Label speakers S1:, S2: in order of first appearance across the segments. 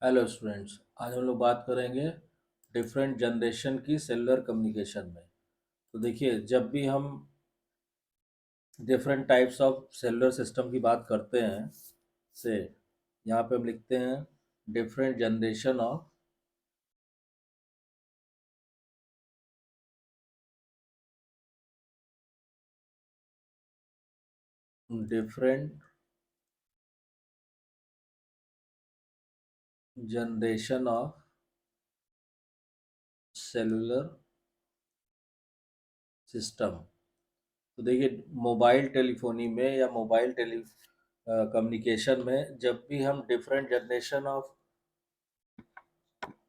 S1: Hello students, आज हम लोग बात करेंगे डिफरेंट जनरेशन की सेलुलर कम्युनिकेशन में। तो देखिए, जब भी हम different types of cellular system की बात करते हैं से यहाँ पे हम लिखते हैं different generation of different generation of cellular system. तो देखिए, मोबाइल टेलीफोनी में या मोबाइल टेली कम्युनिकेशन में जब भी हम different generation of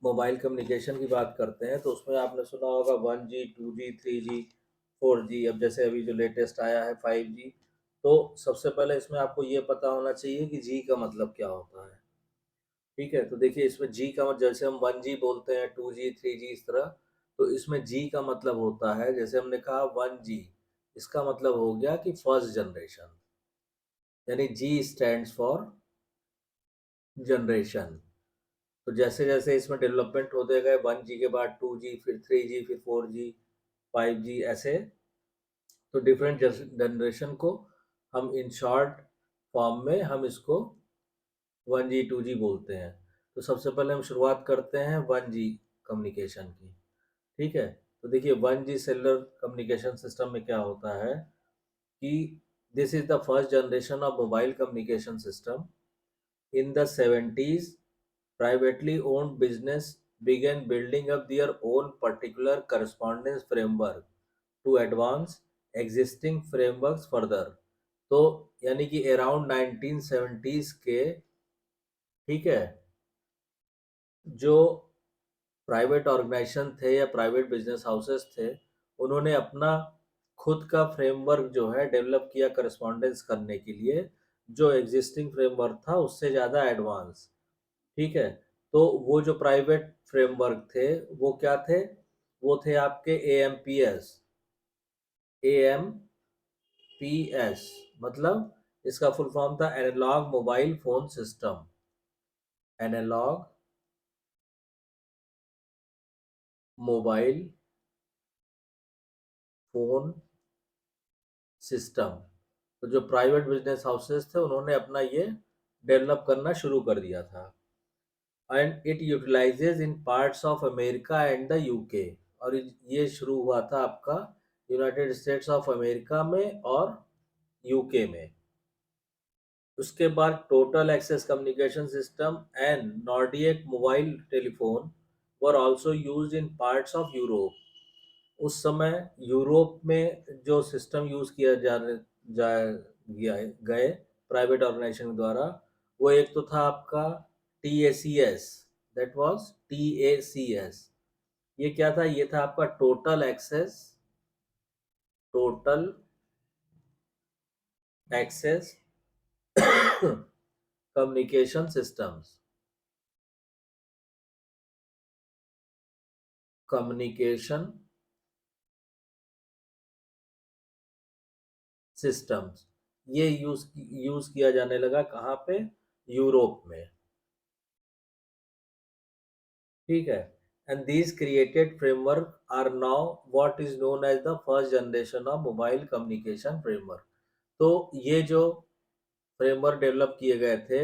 S1: mobile communication की बात करते हैं तो उसमें आपने सुना होगा 1G, 2G, 3G, 4G। अब जैसे अभी जो लेटेस्ट आया है 5G। तो सबसे पहले इसमें आपको ये पता होना चाहिए कि जी का मतलब क्या होता है। ठीक है, तो देखिए इसमें जी का मतलब, जैसे हम 1G बोलते हैं, 2G, 3G, इस तरह। तो इसमें जी का मतलब होता है, जैसे हमने कहा 1G, इसका मतलब हो गया कि फर्स्ट जनरेशन, यानी जी स्टैंड्स फॉर जनरेशन। तो जैसे जैसे इसमें डेवलपमेंट होते गए, 1G के बाद 2G, फिर 3G, फिर 4G, 5G, ऐसे। तो डिफरेंट जनरेशन को हम इन शॉर्ट फॉर्म में हम इसको 1G, 2G बोलते हैं। तो सबसे पहले हम शुरुआत करते हैं 1G कम्युनिकेशन की। ठीक है, तो देखिए 1G सेलुलर कम्युनिकेशन सिस्टम में क्या होता है कि this is the first generation of mobile communication system. In the 70s, privately owned business began building up their own particular correspondence framework to advance existing frameworks further। तो यानी कि around 1970s के, ठीक है, जो प्राइवेट ऑर्गेनाइजेशन थे या private business houses थे, उन्होंने अपना खुद का फ्रेमवर्क जो है डेवलप किया करस्पॉन्डेंस करने के लिए, जो एग्जिस्टिंग फ्रेमवर्क था उससे ज़्यादा एडवांस। ठीक है, तो वो जो प्राइवेट फ्रेमवर्क थे वो क्या थे? वो थे आपके AMPS। AMPS मतलब इसका फुल फॉर्म था analogue mobile phone system. Analogue mobile phone system. तो जो प्राइवेट बिजनेस हाउसेस थे उन्होंने अपना ये डेवलप करना शुरू कर दिया था। And it utilises in parts of America and the UK. और ये शुरू हुआ था आपका यूनाइटेड स्टेट्स ऑफ अमेरिका में और यूके में। उसके बाद total access communication system and Nordic mobile telephone were also used in parts of Europe. उस समय यूरोप में जो सिस्टम यूज किया जा गए प्राइवेट ऑर्गेनाइजेशन द्वारा, वो एक तो था आपका TACS। That was TACS। ये क्या था? ये था आपका total access communication systems. Communication systems, ये यूज किया जाने लगा कहाँ पे? यूरोप में। ठीक है, and these created framework are now what is known as the first generation of mobile communication framework. तो ये जो फ्रेमवर्क डेवलप किए गए थे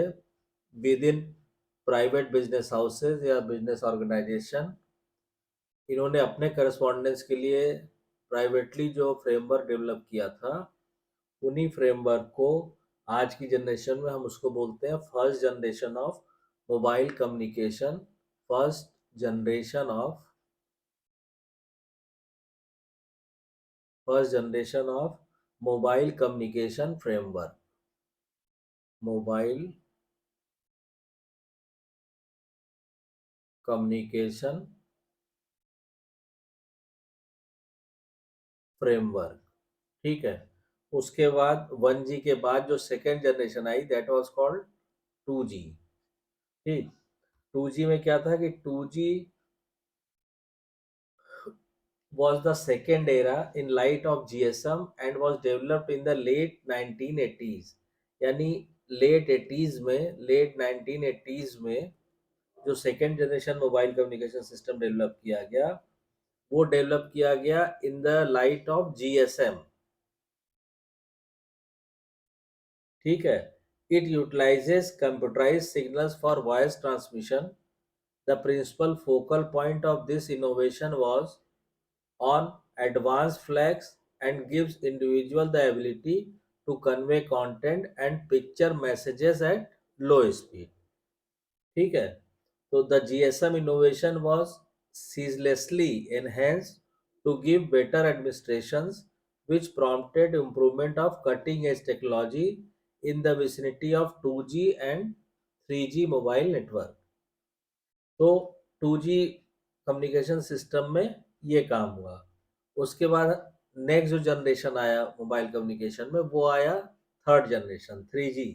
S1: within private business houses या बिजनेस ऑर्गेनाइजेशन, इन्होंने अपने करस्पॉन्डेंस के लिए प्राइवेटली जो फ्रेमवर्क डेवलप किया था, उन्हीं फ्रेमवर्क को आज की जनरेशन में हम उसको बोलते हैं first generation of mobile communication. First generation of first generation of mobile communication framework. Mobile communication framework. ठीक है, उसके बाद 1G के बाद जो second generation I, that was called 2G। ठीक, 2G में क्या था कि 2G was the second era in light of GSM and was developed in the late 1980s। यानी लेट 1980s में जो second generation mobile communication system develop किया गया, वो डेवलप किया गया in the light of GSM. ठीक है। It utilises computerise signals for voice transmission. The principal focal point of this innovation was on advanced flags and gives individual the ability to convey content and picture messages at low speed. ठीक है। तो the GSM innovation was ceaselessly enhanced to give better administrations, which prompted improvement of cutting edge technology in the vicinity of 2G and 3G mobile network. तो 2G communication system में ये काम हुआ। उसके बाद नेक्स्ट जो जनरेशन आया mobile communication में, वो आया थर्ड जनरेशन 3G।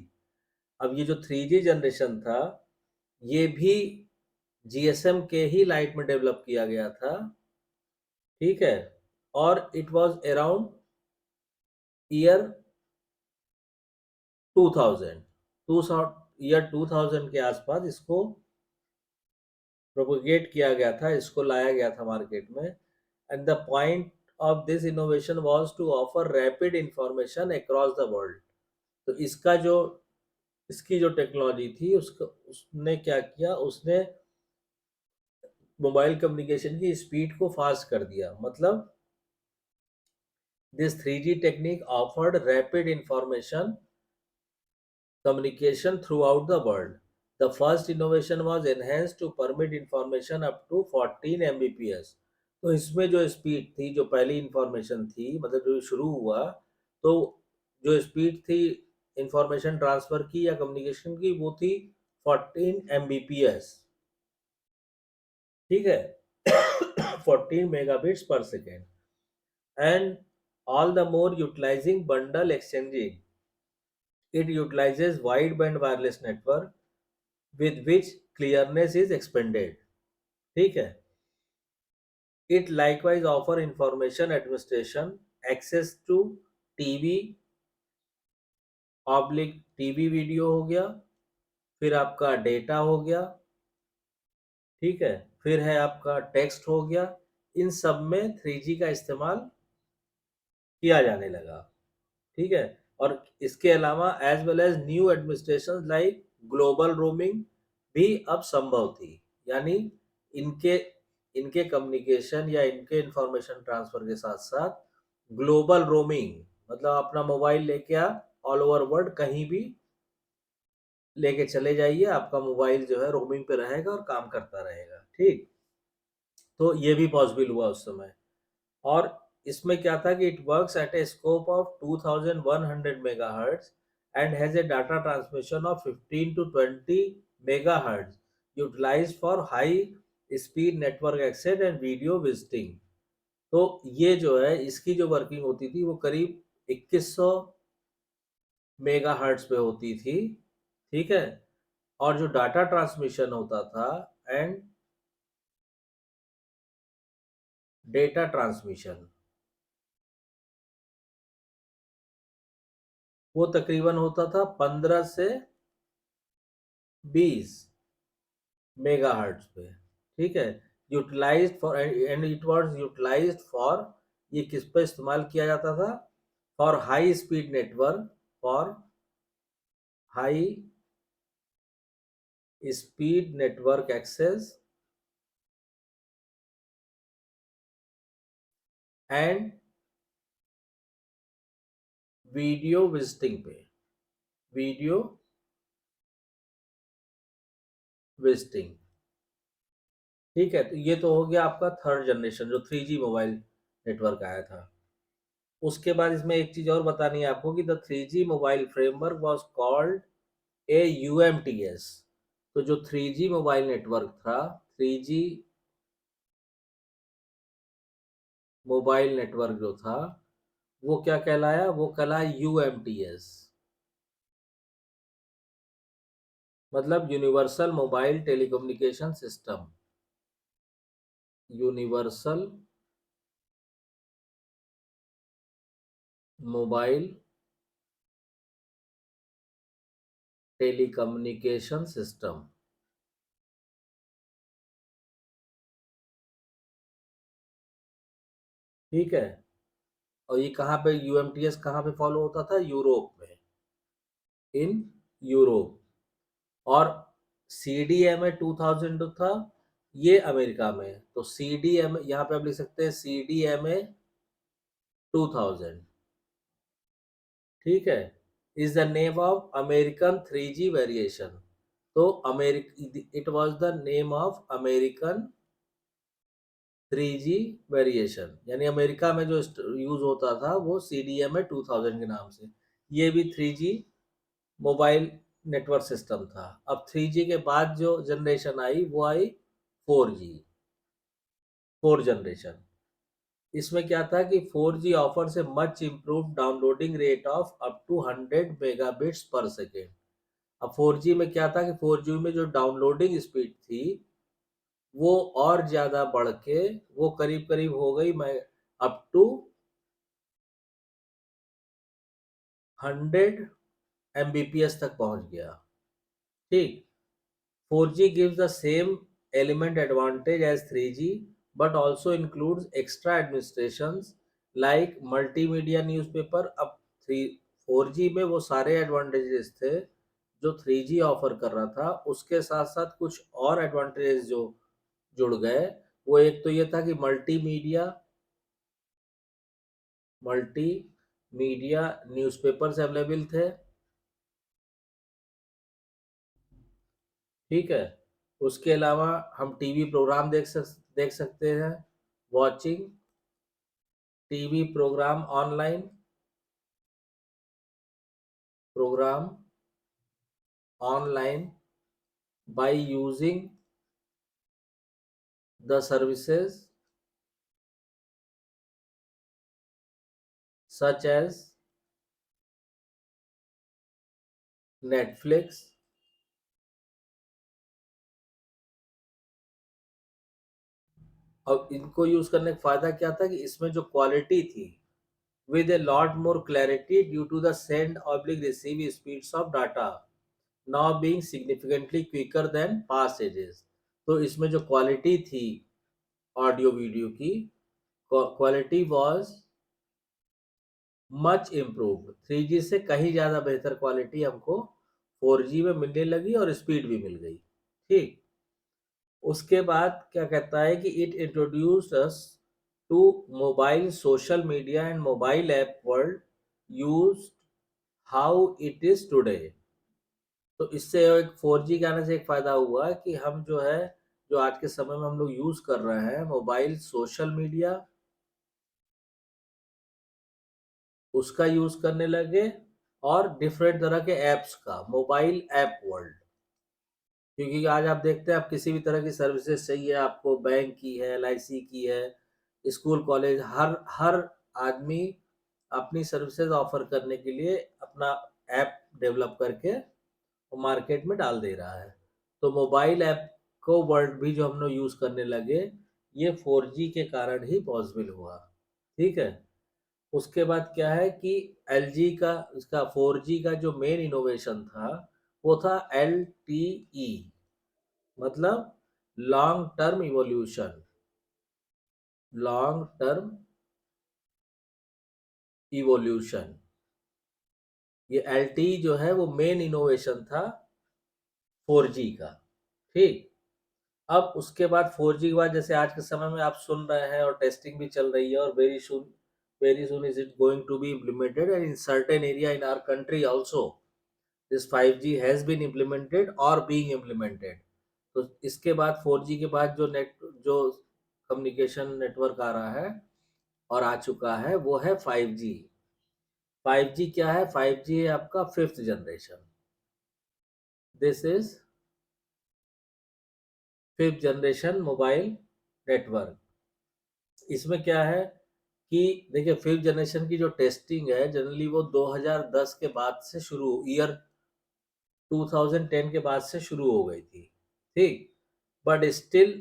S1: अब ये जो 3G जनरेशन था, ये भी जीएसएम के ही लाइट में डेवलप किया गया था। ठीक है। और it was around year 2000, year 2000 के आसपास इसको प्रोपोगेट किया गया था, इसको लाया गया था मार्केट में। And the point of this innovation was to offer rapid information across the world. तो इसकी जो टेक्नोलॉजी थी, उसको उसने क्या किया, उसने मोबाइल कम्युनिकेशन की स्पीड को फास्ट कर दिया। मतलब this 3G technique offered rapid information communication throughout the world. The first innovation was enhanced to permit information up to 14 Mbps. तो इसमें जो स्पीड थी, जो पहली इंफॉर्मेशन थी, मतलब जो शुरू हुआ, तो जो स्पीड थी इंफॉर्मेशन ट्रांसफर की या कम्युनिकेशन की, वो थी 14 Mbps। ठीक है। 14 megabits per second, and all the more utilizing bundle exchanging. It utilizes wideband wireless network with which clearness is expanded. ठीक है। It likewise offer information administration, access to TV oblique TV video हो गया, फिर आपका data हो गया। ठीक है। फिर है आपका टेक्स्ट हो गया। इन सब में 3G का इस्तेमाल किया जाने लगा। ठीक है। और इसके अलावा as well as new administration like global roaming भी अब संभव थी। यानी इनके इनके कम्युनिकेशन या इनके इंफॉर्मेशन ट्रांसफर के साथ साथ ग्लोबल रोमिंग, मतलब अपना मोबाइल लेके आप ऑल ओवर वर्ल्ड कहीं भी लेके चले जाइए, आपका मोबाइल जो है रोमिंग पे रहेगा और काम करता रहेगा। ठीक। तो ये भी पॉसिबल हुआ उस समय। और इसमें क्या था कि it works at a scope of 2100 megahertz and has a data transmission of 15 to 20 megahertz, utilised for high speed network access and video visiting. तो ये जो है, इसकी जो वर्किंग होती थी वो करीब 2100 मेगाहर्ट्ज पे होती थी। ठीक है। और जो डाटा ट्रांसमिशन होता था एंड डेटा ट्रांसमिशन, वो तकरीबन होता था 15 से 20 मेगाहर्ट्ज पे। ठीक है। Utilised for and it was utilised for, ये किस पे इस्तेमाल किया जाता था? For high speed network, for high speed network access and video visiting पे, वीडियो विजिटिंग। ठीक है। तो ये तो हो गया आपका थर्ड जनरेशन जो 3G मोबाइल नेटवर्क आया था। उसके बाद इसमें एक चीज और बतानी है आपको कि the 3G mobile framework was called a UMTS. तो जो 3G मोबाइल नेटवर्क था, 3G मोबाइल नेटवर्क जो था, वो क्या कहलाया? वो कहलाया यूएमटीएस, मतलब universal mobile telecommunication system. Universal mobile telecommunication system. ठीक है। और ये कहाँ पे यूएमटीएस कहाँ पे फॉलो होता था? यूरोप में, इन यूरोप। और सीडीएमए 2000 जो था ये अमेरिका में। तो सीडीएमए यहाँ पे आप लिख सकते हैं सीडीएमए 2000, ठीक है, is the name of American 3G variation. तो अमेरिक it was the name of American 3G variation, यानी अमेरिका में जो यूज होता था वो CDMA 2000 के नाम से। ये भी 3G मोबाइल नेटवर्क सिस्टम था। अब 3G के बाद जो जनरेशन आई वो आई 4G, फोर जनरेशन। इसमें क्या था कि 4G ऑफर से much improve downloading rate of up to 100 megabits per second. अब 4G में क्या था कि 4G में जो डाउनलोडिंग स्पीड थी वो और ज्यादा बढ़ के वो करीब करीब हो गई मैं अप टू 100 Mbps तक पहुंच गया। ठीक। 4G gives the same element advantage as 3G but also includes extra administrations like multimedia newspaper। अब 4G में वो सारे एडवांटेजेस थे जो 3G ऑफर कर रहा था, उसके साथ साथ कुछ और एडवांटेजेस जो जुड़ गए। वो एक तो ये था कि मल्टीमीडिया न्यूज़पेपर्स अवेलेबल थे, ठीक है। उसके अलावा हम टीवी प्रोग्राम देख सकते हैं, watching TV programme online, programme online by using the services such as Netflix. और इनको यूज करने का फायदा क्या था कि इसमें जो क्वालिटी थी with a lot more clarity due to the send oblique receive speeds of data now being significantly quicker than past ages। तो इसमें जो क्वालिटी थी ऑडियो वीडियो की, quality was much improved. 3G से कहीं ज़्यादा बेहतर क्वालिटी हमको 4G में मिलने लगी और स्पीड भी मिल गई। ठीक। उसके बाद क्या कहता है कि it introduce us to mobile social media and mobile app world use how it is today. तो इससे एक 4G के आने से एक फायदा हुआ कि हम जो है, जो आज के समय में हम लोग यूज कर रहे हैं मोबाइल सोशल मीडिया, उसका यूज करने लगे, और डिफरेंट तरह के ऐप्स का, मोबाइल ऐप वर्ल्ड। क्योंकि आज आप देखते हैं, आप किसी भी तरह की सर्विसेज चाहिए आपको, बैंक की है, LIC की है, स्कूल कॉलेज, हर हर आदमी अपनी सर्विसेज ऑफर करने के लिए अपना ऐप डेवलप करके मार्केट में डाल दे रहा है। तो मोबाइल ऐप को वर्ल्ड भी जो हम लोग यूज करने लगे, ये 4G के कारण ही पॉसिबल हुआ। ठीक है। उसके बाद क्या है कि LG का, इसका 4G का जो मेन इनोवेशन था वो था LTE, मतलब long term evolution, long term evolution. ये LTE जो है वो मेन इनोवेशन था 4G का। ठीक। अब उसके बाद 4G के बाद जैसे आज के समय में आप सुन रहे हैं और टेस्टिंग भी चल रही है, और very soon is it going to be implemented and in certain area in our country also this 5G has been implemented और बीइंग इम्प्लीमेंटेड। तो इसके बाद 4G के बाद जो कम्युनिकेशन नेटवर्क आ रहा है और आ चुका है वो है 5G। 5G क्या है? 5G है आपका fifth generation. This is fifth generation mobile network. इसमें क्या है कि देखिए, फिफ्थ जनरेशन की जो टेस्टिंग है जनरली वो 2010 के बाद से शुरू, ईयर 2010 के बाद से शुरू हो गई थी। ठीक। But still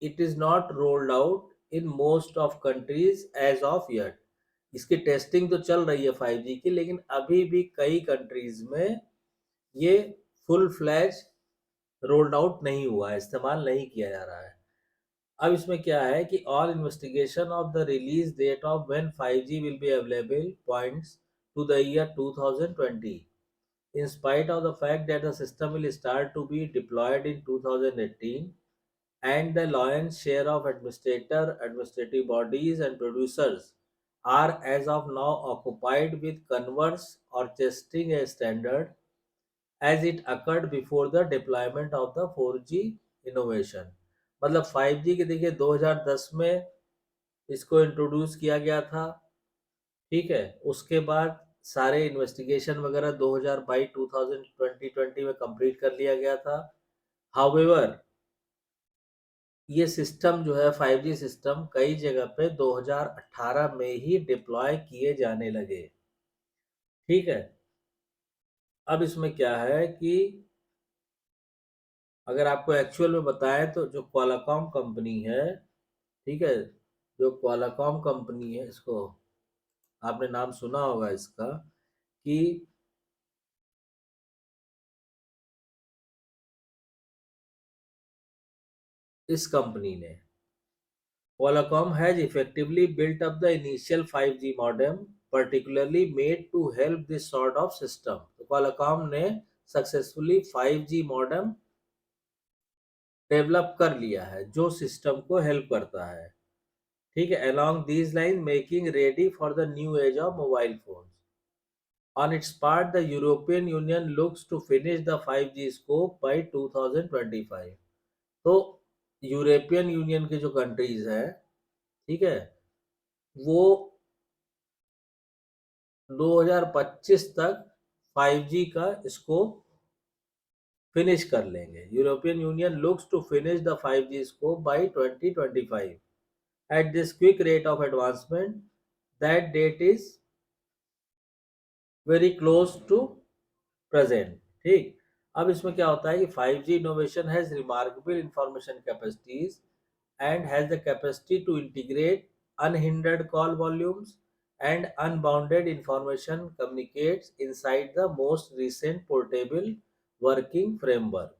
S1: it is not rolled out in most of countries as of yet. इसकी टेस्टिंग तो चल रही है 5G की, लेकिन अभी भी कई कंट्रीज में ये फुल फ्लैज रोल्ड आउट नहीं हुआ है, इस्तेमाल नहीं किया जा रहा है। अब इसमें क्या है कि all investigation of the release date of when 5G will be available points to the year 2020, in spite of the fact that the system will start to be deployed in 2018, and the lion's share of administrative bodies and producers are as of now occupied with converse or testing a standard as it occurred before the deployment of the 4G innovation. मतलब 5G के देखिए 2010 में इसको introduce किया गया था, ठीक है। उसके बाद सारे इन्वेस्टिगेशन वगैरह 2022 2020 में कंप्लीट कर लिया गया था। हाउएवर ये सिस्टम जो है 5G सिस्टम कई जगह पे 2018 में ही डिप्लॉय किए जाने लगे, ठीक है। अब इसमें क्या है कि अगर आपको एक्चुअल में बताएं तो जो क्वालाकॉम कंपनी है, ठीक है, जो क्वालाकॉम कंपनी है, इसको आपने नाम सुना होगा इसका, कि इस कंपनी ने Qualcomm has effectively built up the initial 5G modem, particularly made to help this sort of system. तो Qualcomm ने सक्सेसफुली 5G मॉडेम डेवलप कर लिया है जो सिस्टम को हेल्प करता है, ठीक है। along these lines making ready for the new age of mobile phones. On its part, the European Union looks to finish the 5G scope by 2025. तो यूरोपियन यूनियन के जो कंट्रीज हैं, ठीक है, वो 2025 तक 5G का इसको फिनिश कर लेंगे। European Union looks to finish the 5G scope by 2025 at this quick rate of advancement, that date is very close to present, ठीक। अब इसमें क्या होता है कि 5G innovation has remarkable information capacities and has the capacity to integrate unhindered call volumes and unbounded information communicates inside the most recent portable working framework.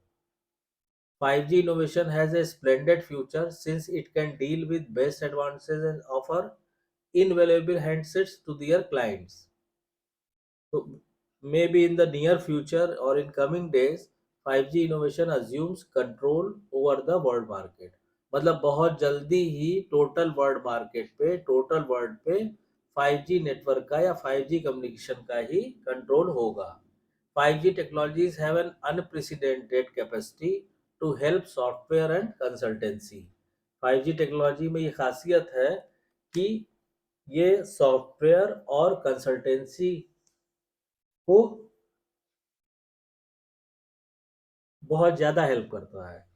S1: 5G innovation has a splendid future since it can deal with best advances and offer invaluable handsets to their clients. So maybe in the near future or in coming days, 5G innovation assumes control over the world market. मतलब बहुत जल्दी ही total world market पे, total world पे 5G network का या 5G communication का ही control होगा। 5G technologies have an unprecedented capacity to help software and consultancy. 5G technology में ये खासियत है कि ये सॉफ्टवेयर और कंसल्टेंसी को बहुत ज़्यादा हेल्प करता है।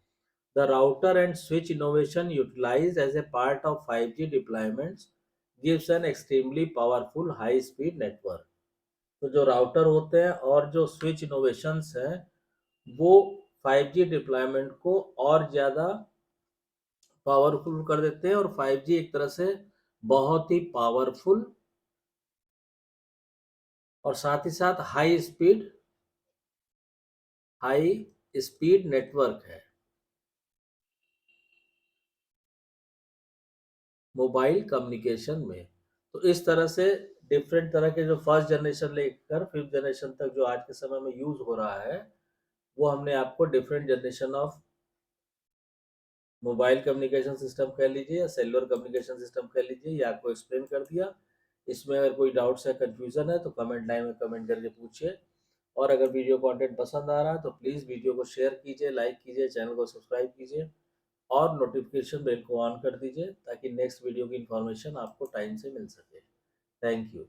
S1: The router and switch innovation utilized as a part of 5G deployments gives an extremely powerful high-speed network. तो जो राउटर होते हैं और जो स्विच इनोवेशंस हैं वो 5G डिप्लॉयमेंट को और ज़्यादा पावरफुल कर देते हैं, और 5G एक तरह से बहुत ही पावरफुल और साथ ही साथ हाई स्पीड नेटवर्क है मोबाइल कम्युनिकेशन में। तो इस तरह से डिफरेंट तरह के जो फर्स्ट जनरेशन लेकर फिफ्थ जनरेशन तक जो आज के समय में यूज हो रहा है, वो हमने आपको different generation of mobile communication system कह लीजिए या सेलुलर कम्युनिकेशन सिस्टम कह लीजिए, ये आपको एक्सप्लेन कर दिया। इसमें अगर कोई डाउट्स या कन्फ्यूजन है तो कमेंट लाइन में कमेंट करके पूछिए, और अगर वीडियो कंटेंट पसंद आ रहा है तो प्लीज़ वीडियो को शेयर कीजिए, लाइक कीजिए, चैनल को सब्सक्राइब कीजिए और नोटिफिकेशन बेल को ऑन कर दीजिए ताकि नेक्स्ट वीडियो की इन्फॉर्मेशन आपको टाइम से मिल सके। Thank you.